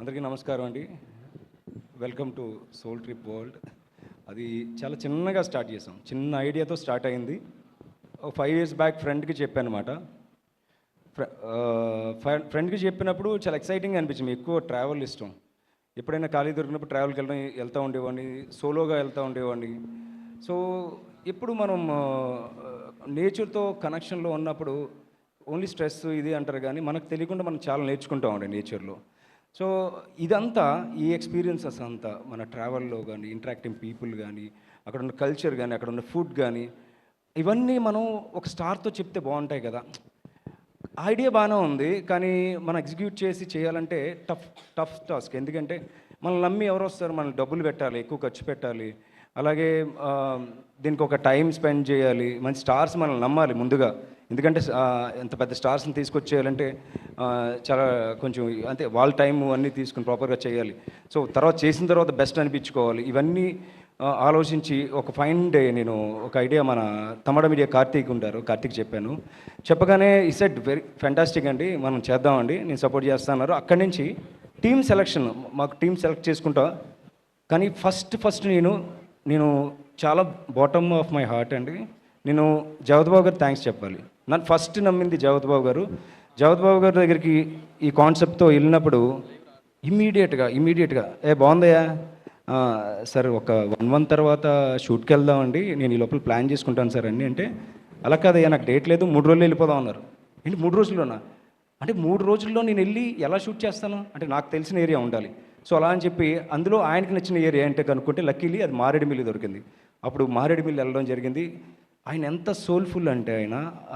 అందరికీ నమస్కారం అండి. Welcome to soul trip world. అది చాలా చిన్నగా స్టార్ట్ చేసాం. చిన్న ఐడియాతో స్టార్ట్ అయింది. 5 years బ్యాక్ ఫ్రెండ్కి చెప్పానమాట. ఫ్రెండ్కి చెప్పినప్పుడు చాలా ఎక్సైటింగ్గా అనిపించింది. ఎక్కువ ట్రావెల్ ఇష్టం. ఎప్పుడైనా ఖాళీ దొరికినప్పుడు ట్రావెల్కి వెళ్తూ ఉండేవాడిని, సోలోగా వెళ్తూ ఉండేవాడిని. సో ఎప్పుడు మనం నేచర్తో కనెక్షన్లో ఉన్నప్పుడు ఓన్లీ స్ట్రెస్ ఇది అంటారు, కానీ మనకు తెలియకుండా మనం చాలా నేర్చుకుంటామండి నేచర్లో. సో ఇదంతా ఈ ఎక్స్పీరియన్సెస్ అంతా మన ట్రావెల్లో కానీ, ఇంటరాక్టింగ్ పీపుల్ కానీ, అక్కడ ఉన్న కల్చర్ కానీ, అక్కడ ఉన్న ఫుడ్ కానీ, ఇవన్నీ మనం ఒక స్టార్తో చెప్తే బాగుంటాయి కదా. ఐడియా బాగానే ఉంది, కానీ మనం ఎగ్జిక్యూట్ చేసి చేయాలంటే టఫ్ టాస్క్. ఎందుకంటే మనల్ని నమ్మి ఎవరు వస్తారు? మనం డబ్బులు పెట్టాలి, ఎక్కువ ఖర్చు పెట్టాలి, అలాగే దీనికి ఒక టైం స్పెండ్ చేయాలి, మంచి స్టార్స్ మనల్ని నమ్మాలి ముందుగా. ఎందుకంటే ఎంత పెద్ద స్టార్స్ని తీసుకొచ్చేయాలంటే చాలా కొంచెం అంతే, వాళ్ళ టైం అన్నీ తీసుకుని ప్రాపర్గా చేయాలి. సో తర్వాత చేసిన తర్వాత బెస్ట్ అనిపించుకోవాలి. ఇవన్నీ ఆలోచించి ఒక ఫైన్ డే నేను ఒక ఐడియా మన తమడ మీడియా కార్తీక్ ఉంటారు, కార్తీక్ చెప్పాను. చెప్పగానే ఈ సెట్ వెరీ ఫ్యాంటాస్టిక్ అండి, మనం చేద్దామండి, నేను సపోర్ట్ చేస్తాను. అక్కడి నుంచి టీమ్ సెలక్షన్, మాకు టీం సెలెక్ట్ చేసుకుంటా. కానీ ఫస్ట్ నేను చాలా బాటమ్ ఆఫ్ మై హార్ట్ అండి, నేను జగత్ బాబు గారు థ్యాంక్స్ చెప్పాలి. నన్ను ఫస్ట్ నమ్మింది జగత్ బాబు గారు. జగత్ బాబు గారి దగ్గరికి ఈ కాన్సెప్ట్తో వెళ్ళినప్పుడు ఇమీడియట్గా బాగుందయ్యా సార్, ఒక 1 month తర్వాత షూట్కి వెళ్దామండి, నేను ఈ లోపల ప్లాన్ చేసుకుంటాను సార్ అన్నీ అంటే, అలా కాదయ్యా నాకు డేట్ లేదు, 3 రోజులు వెళ్ళిపోదాం అన్నారు. ఏంటి 3 రోజుల్లోనా? అంటే 3 రోజుల్లో నేను వెళ్ళి ఎలా షూట్ చేస్తాను అంటే నాకు తెలిసిన ఏరియా ఉండాలి. సో అలా అని చెప్పి అందులో ఆయనకి నచ్చిన ఏరియా అంటే కనుక్కుంటే లక్కీలీ అది మారేడుమిల్లి దొరికింది. అప్పుడు మారేడుమిల్లి వెళ్ళడం జరిగింది. ఆయన ఎంత సోల్ఫుల్ అంటే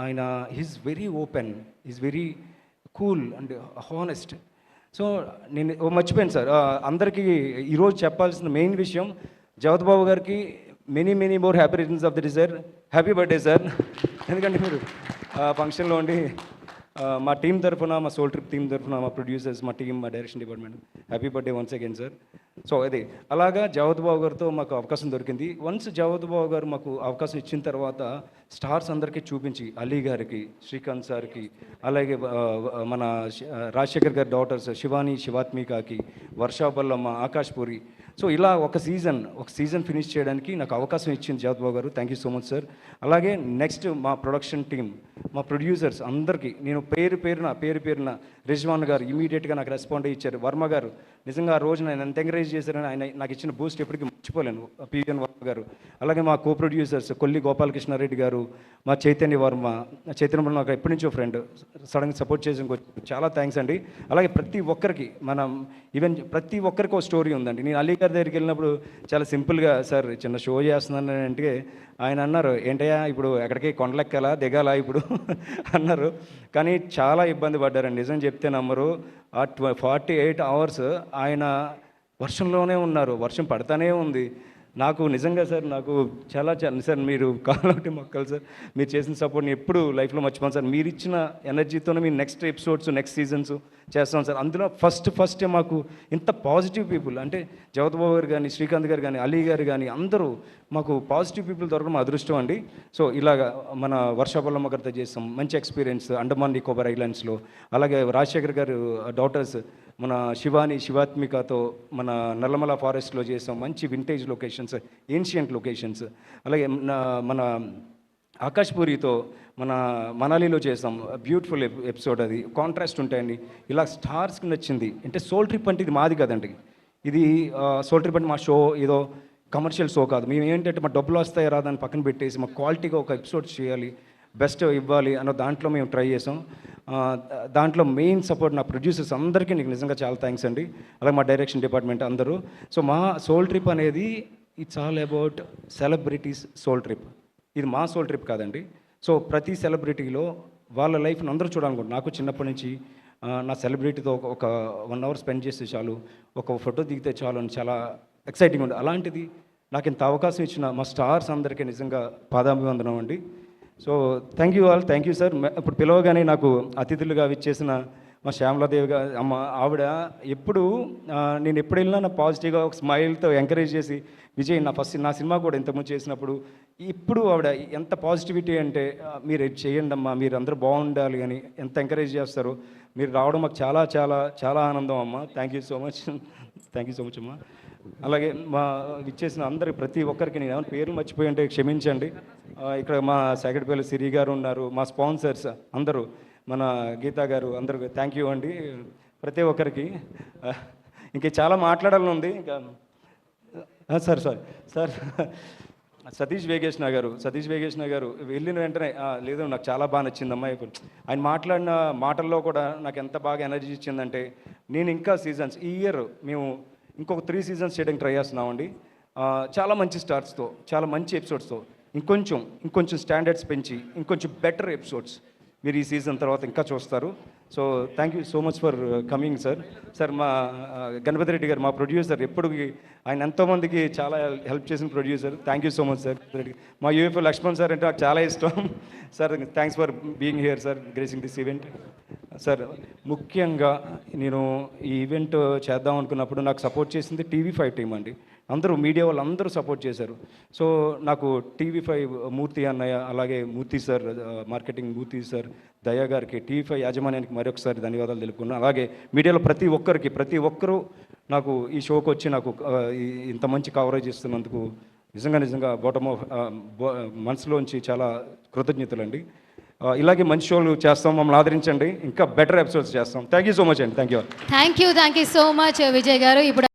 ఆయన is very open, is very cool and honest. So నేను మర్చిపోయాను సార్, అందరికీ ఈరోజు చెప్పాల్సిన మెయిన్ విషయం, జగత్ బాబు గారికి many more happy returns of the day sir. Happy birthday sir. ఎందుకంటే మీరు ఫంక్షన్లో ఉండి మా టీం తరఫున, మా సోల్ ట్రిప్ టీం తరఫున, మా ప్రొడ్యూసర్స్, మా టీం, మా direction department happy birthday once again sir. So అది అలాగా జగత్ బాబు గారితో మాకు అవకాశం దొరికింది. వన్స్ జగత్ బాబు గారు మాకు అవకాశం ఇచ్చిన తర్వాత స్టార్స్ అందరికీ చూపించి, అలీ గారికి, శ్రీకాంత్ సార్కి, అలాగే మన రాజశేఖర్ గారి డాటర్స్ శివాని, శివాత్మికకి, వర్షా బల్లమ్మ, ఆకాష్ పూరి. సో ఇలా ఒక సీజన్ ఫినిష్ చేయడానికి నాకు అవకాశం ఇచ్చింది జగత్ బాబు గారు. Thank you so much sir. అలాగే నెక్స్ట్ మా ప్రొడక్షన్ టీం, మా ప్రొడ్యూసర్స్ అందరికీ నేను పేరున రిజ్వాన్ గారు ఇమీడియట్గా నాకు రెస్పాండ్ ఇచ్చారు. వర్మ గారు నిజంగా ఆ రోజు నేను ఎంత ఎంకరేజ్ చేశారని, ఆయన నాకు ఇచ్చిన బూస్ట్ ఎప్పటికీ మర్చిపోలేను. పివిఎన్ వర్మ గారు, అలాగే మా కో ప్రొడ్యూసర్స్ కొల్లి గోపాలకృష్ణారెడ్డి గారు, మా చైతన్య వర్మ నాకు ఎప్పటి నుంచో ఫ్రెండ్, సడన్గా సపోర్ట్ చేసి చాలా థ్యాంక్స్ అండి. అలాగే ప్రతి ఒక్కరికి ప్రతి ఒక్కరికి ఒక స్టోరీ ఉందండి. నేను అలీ గారి దగ్గరికి వెళ్ళినప్పుడు చాలా సింపుల్గా, సార్ చిన్న షో చేస్తున్నాను అంటే ఆయన అన్నారు, ఏంటయ్యా ఇప్పుడు ఎక్కడికి కొండలెక్కాలా దిగాలా ఇప్పుడు అన్నారు. కానీ చాలా ఇబ్బంది పడ్డారండి, నిజం చెప్తే నమ్మరు. ఆ 48 hours ఆయన వర్షంలోనే ఉన్నారు, వర్షం పడతానే ఉంది. నాకు నిజంగా సార్, నాకు చాలా సార్, మీరు కావాలంటే మొక్కలు సార్, మీరు చేసిన సపోర్ట్ని ఎప్పుడు లైఫ్లో మర్చిపోను సార్. మీరు ఇచ్చిన ఎనర్జీతోనే మీ నెక్స్ట్ ఎపిసోడ్స్, నెక్స్ట్ సీజన్స్ చేస్తాం సార్. అందులో ఫస్టే మాకు ఇంత పాజిటివ్ పీపుల్ అంటే జగత్ బాబు గారు కానీ, శ్రీకాంత్ గారు కానీ, అలీ గారు కానీ, అందరూ మాకు పాజిటివ్ పీపుల్ దొరకడం అదృష్టం అండి. సో ఇలాగా మన వర్షాబల్లమ్మ గారితో చేస్తాం, మంచి ఎక్స్పీరియన్స్ అండమాన్ నికోబార్ ఐలాండ్స్లో. అలాగే రాజశేఖర్ గారు డాటర్స్ మన శివాని, శివాత్మికతో మన నల్లమల ఫారెస్ట్లో చేసాం, మంచి వింటేజ్ లొకేషన్స్, ఏన్షియంట్ లొకేషన్స్. అలాగే మన ఆకాష్ పూరితో మన మనాలిలో చేసాం, బ్యూటిఫుల్ ఎపిసోడ్. అది కాంట్రాస్ట్ ఉంటాయండి. ఇలా స్టార్స్కి నచ్చింది. అంటే సోల్ ట్రిప్ అంటే ఇది మాది కదండి, ఇది సోల్ ట్రిప్ అంటే మా షో ఏదో కమర్షియల్ షో కాదు. మేము ఏంటంటే మా డబ్బులు వస్తాయి రాదని పక్కన పెట్టేసి మా క్వాలిటీగా ఒక ఎపిసోడ్ చేయాలి, బెస్ట్ ఇవ్వాలి అన్న దాంట్లో మేము ట్రై చేసాం. దాంట్లో మెయిన్ సపోర్ట్ నా ప్రొడ్యూసర్స్ అందరికీ నీకు నిజంగా చాలా థ్యాంక్స్ అండి. అలాగే మా డైరెక్షన్ డిపార్ట్మెంట్ అందరూ. సో మా సోల్ ట్రిప్ అనేది it's all about celebrities soul trip. ఇది మా సోల్ ట్రిప్ కాదండి. సో ప్రతి సెలబ్రిటీలో వాళ్ళ లైఫ్ని అందరూ చూడాలనుకుంటున్నారు. నాకు చిన్నప్పటి నుంచి నా సెలబ్రిటీతో ఒక 1 hour స్పెండ్ చేస్తే చాలు, ఒక ఫోటో దిగితే చాలు అని చాలా ఎక్సైటింగ్ ఉంది. అలాంటిది నాకు ఇంత అవకాశం ఇచ్చిన మా స్టార్స్ అందరికీ నిజంగా పాదాభివందనం అండి. So thank you all, thank you sir. ఇప్పుడు పిలవగానే నాకు అతిథులుగా విచ్చేసిన మా శ్యామలాదేవి గారు అమ్మ ఆవిడ ఎప్పుడు నేను ఎప్పుడు వెళ్ళినా నా పాజిటివ్గా ఒక స్మైల్తో ఎంకరేజ్ చేసి విజయ్ నా సినిమా కూడా ఇంతకుముందు చేసినప్పుడు ఇప్పుడు ఆవిడ ఎంత పాజిటివిటీ అంటే మీరు ఇది చేయండి అమ్మా, మీరు అందరూ బాగుండాలి అని ఎంత ఎంకరేజ్ చేస్తారో. మీరు రావడం మాకు చాలా చాలా చాలా ఆనందం అమ్మ. Thank you so much. Thank you so much అమ్మా. అలాగే మా ఇచ్చేసిన అందరికి ప్రతి ఒక్కరికి నేను ఏమైనా పేర్లు మర్చిపోయి అంటే క్షమించండి. ఇక్కడ మా సెక్రటరీ సిరి గారు ఉన్నారు, మా స్పాన్సర్స్ అందరూ, మన గీతా గారు, అందరూ థ్యాంక్ యూ అండి ప్రతి ఒక్కరికి. ఇంకా చాలా మాట్లాడాలని ఉంది ఇంకా. సార్ సతీష్ వేగేష్ణ గారు వెళ్ళిన వెంటనే లేదు నాకు చాలా బాగా నచ్చిందమ్మా. ఆయన మాట్లాడిన మాటల్లో కూడా నాకు ఎంత బాగా ఎనర్జీ ఇచ్చిందంటే, నేను ఇంకా సీజన్స్ ఈ ఇయర్ మేము ఇంకొక 3 సీజన్స్ చేయడానికి ట్రై చేస్తున్నామండి. చాలా మంచి స్టార్స్తో, చాలా మంచి ఎపిసోడ్స్తో, ఇంకొంచెం స్టాండర్డ్స్ పెంచి ఇంకొంచెం బెటర్ ఎపిసోడ్స్ మీరు ఈ సీజన్ తర్వాత ఇంకా చూస్తారు. So thank you so much for coming sir. మా గణపతి రెడ్డి గారు మా ప్రొడ్యూసర్, ఎప్పుడు ఆయన ఎంతోమందికి చాలా హెల్ప్ చేసిన producer. Thank you so much sir. మా యూఎఫ్ఓ లక్ష్మణ్ సార్ అంటే నాకు చాలా ఇష్టం sir. Thanks for being here sir, gracing this event sir. ముఖ్యంగా నేను ఈ ఈవెంట్ చేద్దాం అనుకున్నప్పుడు నాకు సపోర్ట్ చేసింది TV5 టీం అండి. అందరూ మీడియా వాళ్ళు అందరూ సపోర్ట్ చేశారు. సో నాకు TV5 మూర్తి అన్నయ్య, అలాగే మూర్తి సార్, మార్కెటింగ్ మూర్తి సార్, దయా గారికి, TV5 యాజమాన్యానికి మరొకసారి ధన్యవాదాలు తెలుపుకున్నాను. అలాగే మీడియాలో ప్రతి ఒక్కరూ నాకు ఈ షోకి వచ్చి నాకు ఇంత మంచి కవరేజ్ ఇస్తున్నందుకు నిజంగా బాటమ్ ఆఫ్ మనసులోంచి చాలా కృతజ్ఞతలండి. ఇలాగే మంచి షోలు చేస్తాం, మమ్మల్ని ఆదరించండి, ఇంకా బెటర్ ఎపిసోడ్స్ చేస్తాం. థ్యాంక్ యూ సో మచ్ అండి. Thank you so much Vijay గారు. ఇప్పుడు